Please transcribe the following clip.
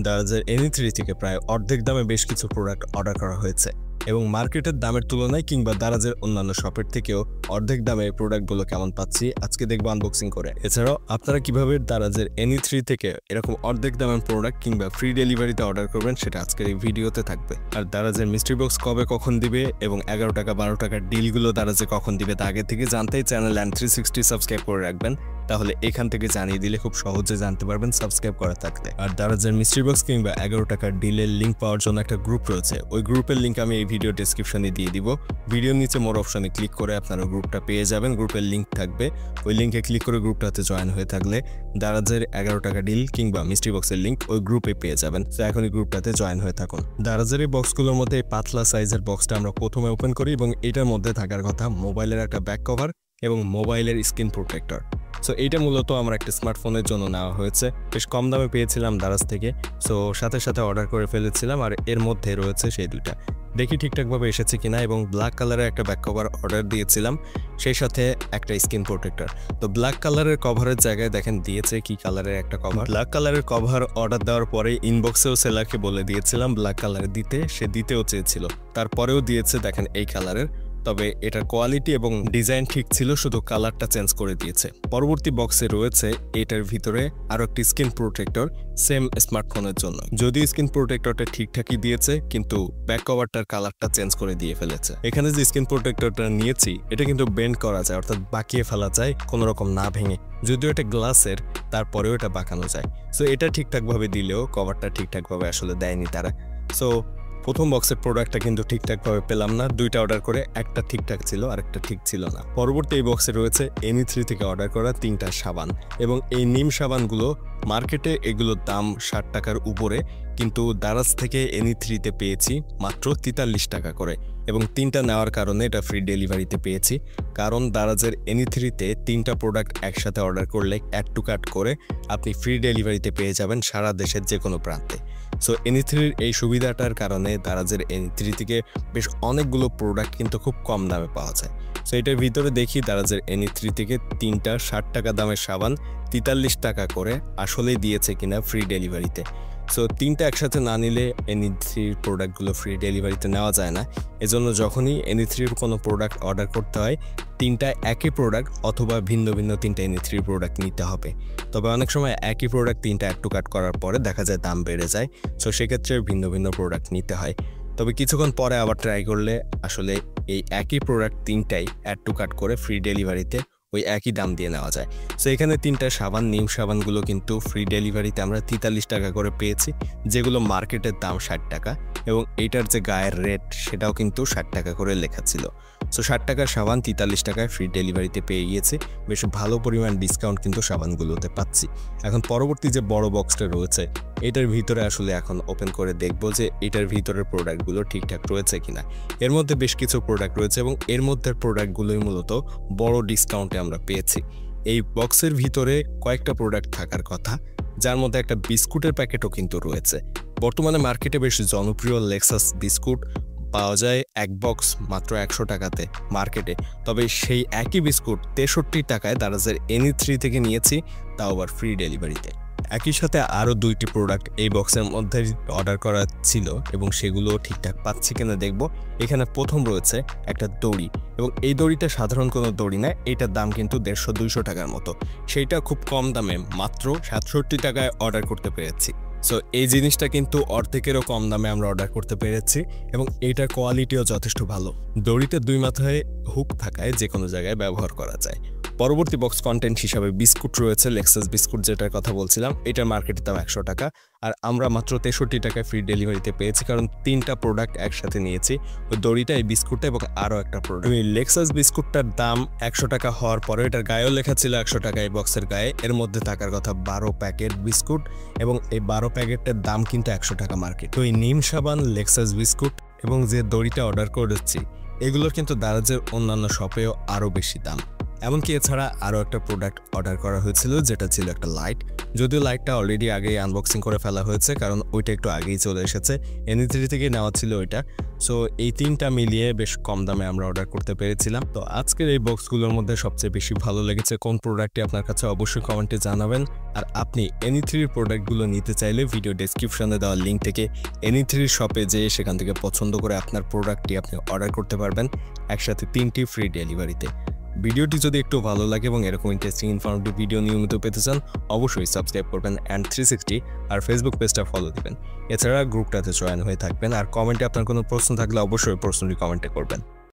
দারাজের এনি3 থেকে প্রায় অর্ধেক দামে বেশ কিছু প্রোডাক্ট অর্ডার করা হয়েছে এবং মার্কেটের দামের তুলনায় কিংবা দারাজের অন্যান্য শপের থেকেও অর্ধেক দামে প্রোডাক্টগুলো কেমন পাচ্ছি আজকে দেখব আনবক্সিং করে। এছাড়াও আপনারা কিভাবে দারাজের এনি3 থেকে এরকম অর্ধেক দামের প্রোডাক্ট কিংবা ফ্রি ডেলিভারিতে অর্ডার করবেন সেটা আজকের এই ভিডিওতে থাকবে। আর দারাজের মিস্ট্রি বক্স কবে কখন দিবে এবং 11 টাকা 12 টাকার ডিলগুলো দারাজে কখন দিবে তা আগে থেকে জানতেই চ্যানেল LAN360 সাবস্ক্রাইব করে রাখবেন, তাহলে এখান থেকে জানিয়ে দিলে খুব সহজে জানতে পারবেন সাবস্ক্রাইব করা থাকলে। আর দারাজের মিস্ট্রি বক্স কিংবা 11 টাকার ডিলের লিঙ্ক পাওয়ার জন্য একটা গ্রুপ রয়েছে, ওই গ্রুপের লিঙ্ক আমি এই ভিডিও ডেসক্রিপশনে দিয়ে দিব। ভিডিওর নিচে মোর অপশনে ক্লিক করে আপনারা গ্রুপটা পেয়ে যাবেন, গ্রুপের লিঙ্ক থাকবে, ওই লিঙ্কে ক্লিক করে গ্রুপটাতে জয়েন হয়ে থাকলে দারাজের 11 টাকা ডিল কিংবা মিস্ট্রি বক্সের লিঙ্ক ওই গ্রুপে পেয়ে যাবেন। তো এখন এই গ্রুপটাতে জয়েন হয়ে থাকুন। দারাজের এই বক্সগুলোর মধ্যে এই পাতলা সাইজের বক্সটা আমরা প্রথমে ওপেন করি এবং এটার মধ্যে থাকার কথা মোবাইলের একটা ব্যাক কভার এবং মোবাইলের স্ক্রিন প্রোটেক্টর। সো এইটা মূলত আমার একটা স্মার্টফোনের জন্য নেওয়া হয়েছে, বেশ কম দামে পেয়েছিলাম দারাজ থেকে, সো সাথে সাথে অর্ডার করে ফেলেছিলাম। আর এর মধ্যে রয়েছে সেই দুইটা, দেখি ঠিকঠাকভাবে এসেছে কিনা। এবং ব্ল্যাক কালারের একটা ব্যাক কভার অর্ডার দিয়েছিলাম, সেই সাথে একটা স্ক্রিন প্রোটেক্টর। তো ব্ল্যাক কালারের কভারের জায়গায় দেখেন দিয়েছে কি কালারের একটা কভার। ব্ল্যাক কালারের কভার অর্ডার দেওয়ার পরে ইনবক্সেও সেলারকে বলে দিয়েছিলাম ব্ল্যাক কালার দিতে, সে দিতেও চেয়েছিল, তারপরেও দিয়েছে দেখেন এই কালারের। তবে এটার কোয়ালিটি এবং ডিজাইন ঠিক ছিল, শুধু কালারটা চেঞ্জ করে দিয়েছে। পরবর্তী বক্সে রয়েছে এটার ভিতরে আরো একটি স্ক্রিন প্রোটেক্টর সেম স্মার্টফোনের জন্য, যদিও স্ক্রিন প্রোটেক্টরটা ঠিকঠাকই দিয়েছে কিন্তু ব্যাক কভারটার কালারটা চেঞ্জ করে দিয়ে ফেলেছে। এখানে যে স্ক্রিন প্রোটেক্টরটা নিয়েছি এটা কিন্তু বেন্ড করা যায়, অর্থাৎ বাঁকিয়ে ফেলা যায় কোনো রকম না ভেঙে, যদিও এটা গ্লাসের তারপরেও এটা বাঁকানো যায়। সো এটা ঠিকঠাকভাবে দিলেও কভারটা ঠিকঠাকভাবে আসলে দেয়নি তারা। সো প্রথম বক্সের প্রোডাক্টটা কিন্তু ঠিকঠাকভাবে পেলাম না, দুইটা অর্ডার করে একটা ঠিকঠাক ছিল আর একটা ঠিক ছিল না। পরবর্তী এই বক্সে রয়েছে এনি3 থেকে অর্ডার করা 3টা সাবান এবং এই নিম সাবানগুলো মার্কেটে এগুলোর দাম 60 টাকার উপরে, কিন্তু দারাজ থেকে এনি3তে পেয়েছি মাত্র 43 টাকা করে এবং 3টা নেওয়ার কারণে এটা ফ্রি ডেলিভারিতে পেয়েছি। কারণ দারাজের এনি3তে 3টা প্রোডাক্ট একসাথে অর্ডার করলে অ্যাড টু কার্ট করে আপনি ফ্রি ডেলিভারিতে পেয়ে যাবেন সারা দেশের যে কোনো প্রান্তে। সো এনি3-র এই সুবিধাটার কারণে দারাজের এনি3 থেকে বেশ অনেকগুলো প্রোডাক্ট কিন্তু খুব কম দামে পাওয়া যায়। সো এটার ভিতরে দেখি দারাজের এনি3 থেকে 3টা 60 টাকা দামের সাবান 43 টাকা করে আসলেই দিয়েছে কিনা ফ্রি ডেলিভারিতে। সো 3টা একসাথে না নিলে এনি3-র প্রোডাক্টগুলো ফ্রি ডেলিভারিতে নেওয়া যায় না, এজন্য যখনই এনি3-র কোনো প্রোডাক্ট অর্ডার করতে হয় 3টা একই প্রোডাক্ট অথবা ভিন্ন ভিন্ন 3টা এনি3 প্রোডাক্ট নিতে হবে। তবে অনেক সময় একই প্রোডাক্ট 3টা অ্যাড টু কার্ট করার পরে দেখা যায় দাম বেড়ে যায়, সো সেক্ষেত্রে ভিন্ন ভিন্ন প্রোডাক্ট নিতে হয়। তবে কিছুক্ষণ পরে আবার ট্রাই করলে আসলে এই একই প্রোডাক্ট 3টাই অ্যাড টু কার্ট করে ফ্রি ডেলিভারিতে ওই একই দাম দিয়ে নেওয়া যায়। সো এখানে 3টা সাবান, নিম সাবানগুলো কিন্তু ফ্রি ডেলিভারিতে আমরা 43 টাকা করে পেয়েছি, যেগুলো মার্কেটের দাম 60 টাকা এবং এইটার যে গায়ের রেট সেটাও কিন্তু 60 টাকা করে লেখা ছিল। সো 60 টাকার সাবান 43 টাকায় ফ্রি ডেলিভারিতে পেয়ে গিয়েছে, বেশ ভালো পরিমাণ ডিসকাউন্ট কিন্তু সাবানগুলোতে পাচ্ছি। এখন পরবর্তী যে বড় বক্সটা রয়েছে এটার ভিতরে আসলে এখন ওপেন করে দেখবো যে এটার ভিতরের প্রোডাক্টগুলো ঠিকঠাক রয়েছে কিনা। এর মধ্যে বেশ কিছু প্রোডাক্ট রয়েছে এবং এর মধ্যে প্রোডাক্টগুলোই মূলত বড় ডিসকাউন্টে আমরা পেয়েছি। এই বক্সের ভিতরে কয়েকটা প্রোডাক্ট থাকার কথা, যার মধ্যে একটা বিস্কুটের প্যাকেটও কিন্তু রয়েছে। বর্তমানে মার্কেটে বেশ জনপ্রিয় লেক্সাস বিস্কুট পাওয়া যায় এক বক্স মাত্র 100 টাকাতে মার্কেটে, তবে সেই একই বিস্কুট 63 টাকায় দারাজের এনি3 থেকে নিয়েছি, তাও আবার ফ্রি ডেলিভারিতে। একই সাথে আরও 2টি প্রোডাক্ট এই বক্সের মধ্যে অর্ডার করা ছিল এবং সেগুলো ঠিকঠাক পাচ্ছি কিনা দেখব। এখানে প্রথম রয়েছে একটা দড়ি এবং এই দড়িটা সাধারণ কোনো দড়ি না, এইটার দাম কিন্তু 150-200 টাকার মতো, সেইটা খুব কম দামে মাত্র 67 টাকায় অর্ডার করতে পেরেছি। সো এই জিনিসটা কিন্তু অর্ধেকেরও কম দামে আমরা অর্ডার করতে পেরেছি এবং এইটার কোয়ালিটিও যথেষ্ট ভালো। দড়িতে 2 মাথায় হুক থাকায় যে কোনো জায়গায় ব্যবহার করা যায়। পরবর্তী বক্স কন্টেন্ট হিসাবে বিস্কুট রয়েছে, লেক্সাস বিস্কুট যেটার কথা বলছিলাম, এটার মার্কেটের দাম 100 টাকা আর আমরা মাত্র 63 টাকায় ফ্রি ডেলিভারিতে পেয়েছি, কারণ 3টা প্রোডাক্ট একসাথে নিয়েছি, ওই দড়িটা, এই বিস্কুটটা এবং আরও একটা প্রোডাক্ট। এই লেক্সাস বিস্কুটটার দাম 100 টাকা হওয়ার পরে এটার গায়েও লেখা ছিল 100 টাকা এই বক্সের গায়ে, এর মধ্যে থাকার কথা 12 প্যাকেট বিস্কুট এবং এই 12 প্যাকেটের দাম কিন্তু 100 টাকা মার্কেট। তো এই নিম সাবান, লেক্সাস বিস্কুট এবং যে দড়িটা অর্ডার করেছি এগুলোর কিন্তু দারাজের অন্যান্য শপেও আরও বেশি দাম। এমনকি এছাড়া আরও একটা প্রোডাক্ট অর্ডার করা হয়েছিল, যেটা ছিল একটা লাইট। যদিও লাইটটা অলরেডি আগেই আনবক্সিং করে ফেলা হয়েছে, কারণ ওইটা একটু আগেই চলে এসেছে, NE3 থেকে নেওয়া ছিল ওইটা। সো এই তিনটা মিলিয়ে বেশ কম দামে আমরা অর্ডার করতে পেরেছিলাম। তো আজকের এই বক্সগুলোর মধ্যে সবচেয়ে বেশি ভালো লেগেছে কোন প্রোডাক্টটি আপনার কাছে অবশ্যই কমেন্টে জানাবেন। আর আপনি NE3-র প্রোডাক্টগুলো নিতে চাইলে ভিডিও ডেসক্রিপশনে দেওয়া লিঙ্ক থেকে NE3 শপে যেয়ে সেখান থেকে পছন্দ করে আপনার প্রোডাক্টটি আপনি অর্ডার করতে পারবেন, একসাথে 3টি ফ্রি ডেলিভারিতে। ভিডিওটি যদি একটু ভালো লাগে এবং এরকম ইন্টারেস্টিং ইনফরমেটিভ ভিডিও নিয়মিত পেতে চান, অবশ্যই সাবস্ক্রাইব করবেন অ্যান্ড 360 আর ফেসবুক পেজটা ফলো দিবেন। এছাড়া গ্রুপটাতে জয়েন হয়ে থাকবেন। আর কমেন্টে আপনার কোনো প্রশ্ন থাকলে অবশ্যই প্রশ্নটি কমেন্টে করবেন।